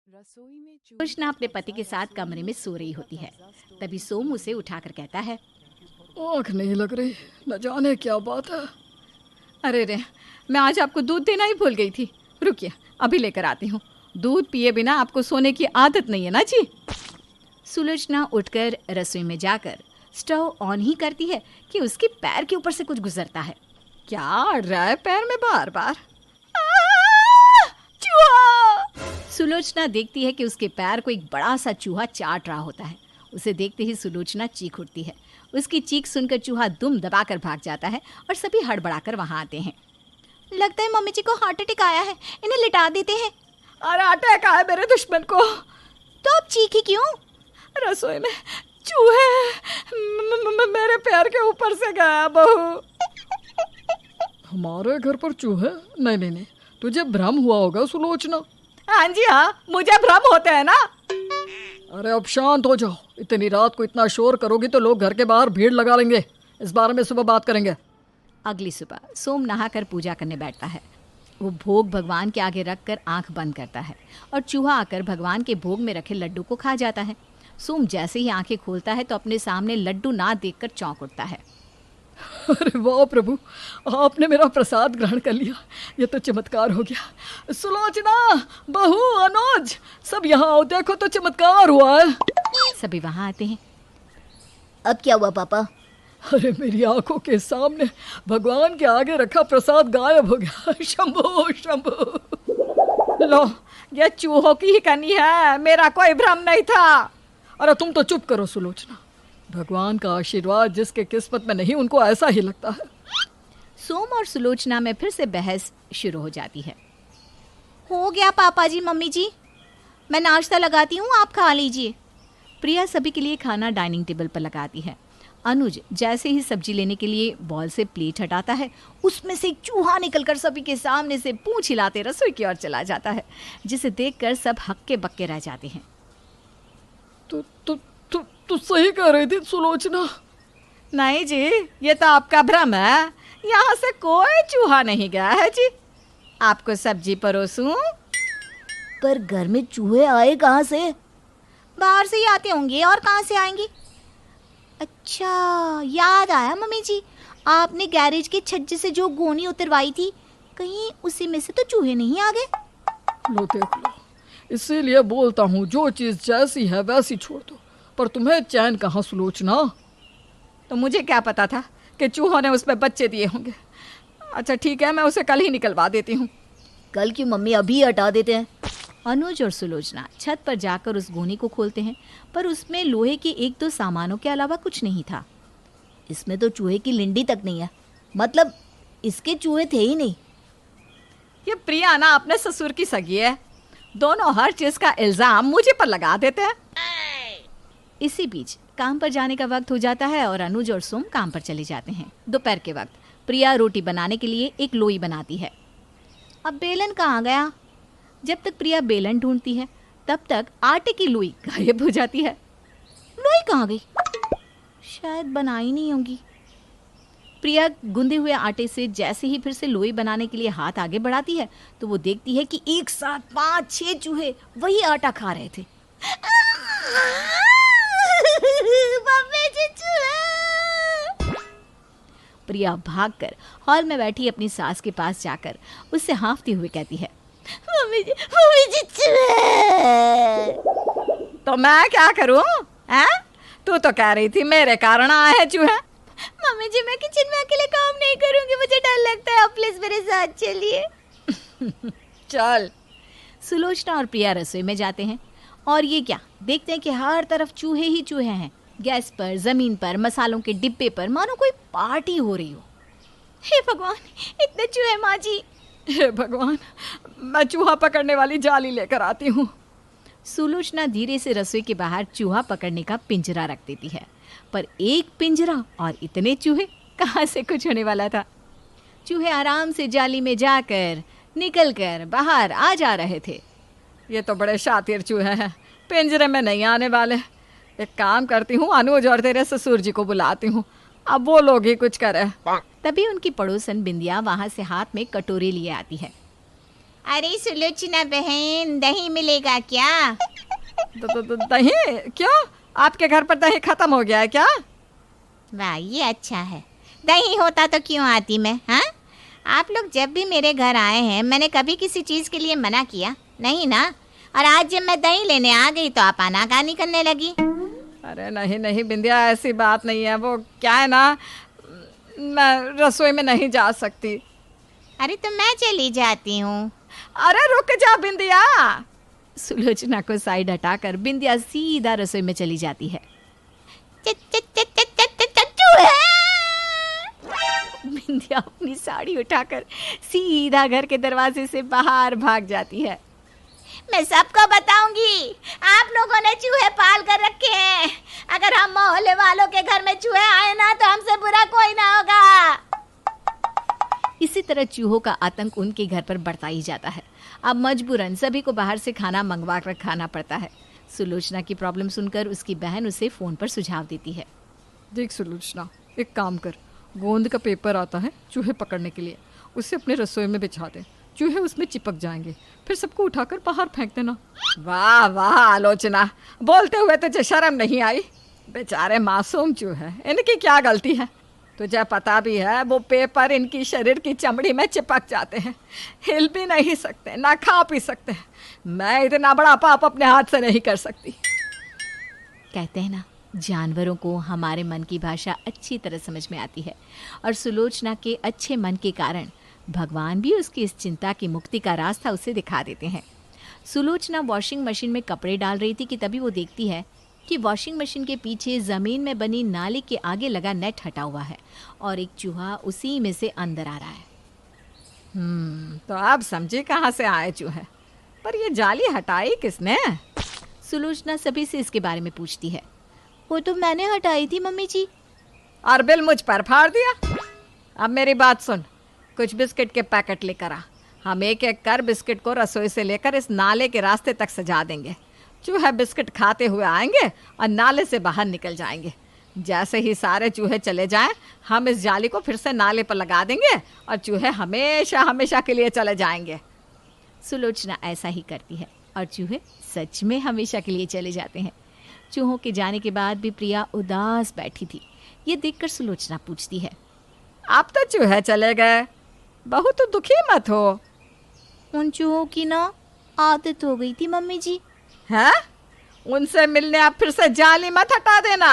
कृष्णा अपने पति के साथ कमरे में सो रही होती है। तभी सोम उसे उठाकर कहता है, आँख नहीं लग रही, न जाने क्या बात है। अरे रे, मैं आज आपको दूध देना ही भूल गई थी। रुकिए, अभी लेकर आती हूँ। दूध पिए बिना आपको सोने की आदत नहीं है ना जी। सुलोचना उठकर रसोई में जाकर स्टोव ऑन ही करती है कि उसके पैर के ऊपर से कुछ गुजरता है। क्या अड़ रहा है पैर में बार बार? चूहा! सुलोचना देखती है कि उसके पैर को एक बड़ा सा चूहा चाट रहा होता है। उसे देखते ही सुलोचना चीख उठती है। उसकी चीख सुनकर चूहा दुम दबाकर भाग जाता है और सभी हड़बड़ाकर वहां आते हैं। लगता है मम्मी जी को हार्ट अटैक आया है, इन्हें लिटा देते हैं। अरे अटैक आया मेरे दुश्मन को। तो आप चीखी क्यों? रसोई में चूहे मेरे पैर के ऊपर से गया बहू। हमारे घर पर चूहे? नहीं, तुझे भ्रम हुआ होगा सुलोचना। हाँ जी हाँ, मुझे भ्रम होते हैं ना। अरे अब शांत हो जाओ, इतनी रात को इतना शोर करोगी तो लोग घर के बाहर भीड़ लगा लेंगे। इस बारे में सुबह बात करेंगे। अगली सुबह सोम नहाकर पूजा करने बैठता है। वो भोग भगवान के आगे रखकर आंख बंद करता है और चूहा आकर भगवान के भोग में रखे लड्डू को खा जाता है। सोम जैसे ही आंखें खोलता है तो अपने सामने लड्डू ना देखकर चौंक उठता है। अरे वाह प्रभु, आपने मेरा प्रसाद ग्रहण कर लिया, ये तो चमत्कार हो गया। सुलोचना, बहू, अनुज, सब यहाँ आओ, देखो तो चमत्कार हुआ है। सभी वहाँ आते हैं। अब क्या हुआ पापा? अरे मेरी आंखों के सामने भगवान के आगे रखा प्रसाद गायब हो गया। शंभो शंभो। लो, ये चूहों की ही कहानी है, मेरा कोई भ्रम नहीं था। अरे तुम तो चुप करो सुलोचना, भगवान का आशीर्वाद जिसके किस्मत में नहीं उनको ऐसा ही लगता है। सोम और सुलोचना में फिर से बहस शुरू हो जाती है। हो गया पापा जी, मम्मी जी, मैं नाश्ता लगाती हूँ, आप खा लीजिए। प्रिया सभी के लिए खाना डाइनिंग टेबल पर लगाती है। अनुज जैसे ही सब्जी लेने के लिए बॉल से प्लेट हटाता है, उसमें से एक चूहा निकलकर सभी के सामने से पूंछ हिलाते रसोई की ओर चला जाता है, जिसे देखकर सब हक्के बक्के रह जाते हैं। तू सही कह रही थी सुलोचना। नहीं जी, ये तो आपका भ्रम है। यहाँ से कोई चूहा नहीं गया है जी। आपको सब्जी परोसूं? पर घर में चूहे आए कहाँ से? बाहर से ही आते होंगे, और कहाँ से आएंगे? अच्छा, याद आया मम्मी जी, आपने गैरेज के छज्जे से जो गोनी उतरवाई थी, कहीं उसी में से तो चूहे नहीं आ गए? लो देख लो, इसीलिए बोलता हूँ जो चीज़ जैसी है वैसी छोड़ दो। पर तुम्हें चैन कहाँ सुलोचना? तो मुझे क्या पता था कि चूहों ने उस पर बच्चे दिए होंगे। अच्छा ठीक है, मैं उसे कल ही निकलवा देती हूँ। कल क्यों मम्मी, अभी हटा देते हैं। अनुज और सुलोचना छत पर जाकर उस गोनी को खोलते हैं, पर उसमें लोहे के एक दो सामानों के अलावा कुछ नहीं था। इसमें तो चूहे की लिंडी तक नहीं है, मतलब इसके चूहे थे ही नहीं। ये प्रिया ना अपने ससुर की सगी है, दोनों हर चीज का इल्जाम मुझे पर लगा देते हैं। इसी बीच काम पर जाने का वक्त हो जाता है और अनुज और सोम काम पर चले जाते हैं। दोपहर के वक्त प्रिया रोटी बनाने के लिए एक लोई बनाती है। अब बेलन कहाँ गया? जब तक प्रिया बेलन ढूंढती है तब तक आटे की लोई गायब हो जाती है। लोई कहाँ गई? शायद बनाई नहीं होगी। प्रिया गूंदे हुए आटे से जैसे ही फिर से लोई बनाने के लिए हाथ आगे बढ़ाती है तो वो देखती है कि एक साथ 5-6 चूहे वही आटा खा रहे थे। प्रिया भागकर हॉल में बैठी अपनी सास के पास जाकर उससे हाँफते हुए कहती है, मम्मी जी चूहे। तो मैं क्या करूं? तू तो कह रही थी मेरे कारण आए हैं चूहे। मम्मी जी, मैं किचन में अकेले काम नहीं करूंगी, मुझे डर लगता है, आप प्लीज मेरे साथ चलिए। चल। सुलोचना और प्रिया रसोई में जाते हैं और ये क्या देखते हैं कि हर तरफ चूहे ही चूहे हैं। गैस पर, जमीन पर, मसालों के डिब्बे पर, मानो कोई पार्टी हो रही हो। हे भगवान, इतने चूहे माँ जी। हे भगवान, मैं चूहा पकड़ने वाली जाली लेकर आती हूँ। सुलोचना धीरे से रसोई के बाहर चूहा पकड़ने का पिंजरा रख देती है, पर एक पिंजरा और इतने चूहे, कहाँ से कुछ होने वाला था। चूहे आराम से जाली में जाकर निकलकर बाहर आ जा रहे थे। ये तो बड़े शातिर चूहे हैं, पिंजरे में नहीं आने वाले। एक काम करती हूँ, अनुज और तेरे ससुर जी को बुलाती हूँ, अब वो लोग ही कुछ करे। तभी उनकी पड़ोसन बिंदिया वहां से हाथ में कटोरी लिए आती है। अरे सुलोचना बहन, दही मिलेगा क्या? दही? क्यों, आपके घर पर दही खत्म हो गया है क्या? वाह, ये अच्छा है। दही होता तो क्यों आती मैं, हाँ? आप लोग जब भी मेरे घर आए हैं, मैंने कभी किसी चीज़ के लिए मना किया नहीं ना। और आज जब मैं दही लेने आ गई तो आप आनाकानी करने लगी। अरे नहीं नहीं बिंदिया, ऐसी बात नहीं है। वो क्या है ना, मैं रसोई में नहीं जा सकती। अरे तो मैं चली जाती हूँ। अरे रुक जा बिंदिया। सुलोचना को साइड हटाकर बिंदिया सीधा रसोई में चली जाती है। बिंदिया अपनी साड़ी उठाकर सीधा घर के दरवाजे से बाहर भाग जाती है। मैं सबको बताऊंगी, आप लोगों ने चूहे पाल कर रखे हैं। अगर हम मोहल्ले वालों के घर में चूहे आए ना तो हमसे बुरा कोई ना होगा। इसी तरह चूहों का आतंक उनके घर पर बढ़ता ही जाता है। अब मजबूरन सभी को बाहर से खाना मंगवा कर खाना पड़ता है। सुलोचना की प्रॉब्लम सुनकर उसकी बहन उसे फोन पर सुझाव देती है। देख सुलोचना, एक काम कर, गोंद का पेपर आता है चूहे पकड़ने के लिए, उसे अपने रसोई में बिछा दे। चूहे उसमें चिपक जाएंगे, फिर सबको उठाकर बाहर फेंक देना। वाह वाह आलोचना, बोलते हुए तुझे शर्म नहीं आई? बेचारे मासूम चूहे, इनकी क्या गलती है? तुझे पता भी है वो पेपर इनकी शरीर की चमड़ी में चिपक जाते हैं, हिल भी नहीं सकते, ना खा पी सकते। मैं इतना बड़ा पाप अपने हाथ से नहीं कर सकती। कहते हैं ना, जानवरों को हमारे मन की भाषा अच्छी तरह समझ में आती है और सुलोचना के अच्छे मन के कारण भगवान भी उसकी इस चिंता की मुक्ति का रास्ता उसे दिखा देते हैं। सुलोचना वॉशिंग मशीन में कपड़े डाल रही थी कि तभी वो देखती है कि वॉशिंग मशीन के पीछे ज़मीन में बनी नाली के आगे लगा नेट हटा हुआ है और एक चूहा उसी में से अंदर आ रहा है। तो आप समझे कहाँ से आए चूहे? पर ये जाली हटाई किसने? सुलोचना सभी से इसके बारे में पूछती है। वो तो मैंने हटाई थी मम्मी जी। और बिल मुझ पर फाड़ दिया। अब मेरी बात सुन, कुछ बिस्किट के पैकेट लेकर आ। हम एक एक कर बिस्किट को रसोई से लेकर इस नाले के रास्ते तक सजा देंगे। चूहे बिस्किट खाते हुए आएंगे और नाले से बाहर निकल जाएंगे। जैसे ही सारे चूहे चले जाएं, हम इस जाली को फिर से नाले पर लगा देंगे और चूहे हमेशा हमेशा के लिए चले जाएंगे। सुलोचना ऐसा ही करती है और चूहे सच में हमेशा के लिए चले जाते हैं। चूहों के जाने के बाद भी प्रिया उदास बैठी थी। ये देखकर सुलोचना पूछती है, अब तो चूहे चले गए, बहू तो दुखी मत हो। उन चूहों की ना आदत हो गई थी मम्मी जी। है? उनसे मिलने आप फिर से जाली मत हटा देना।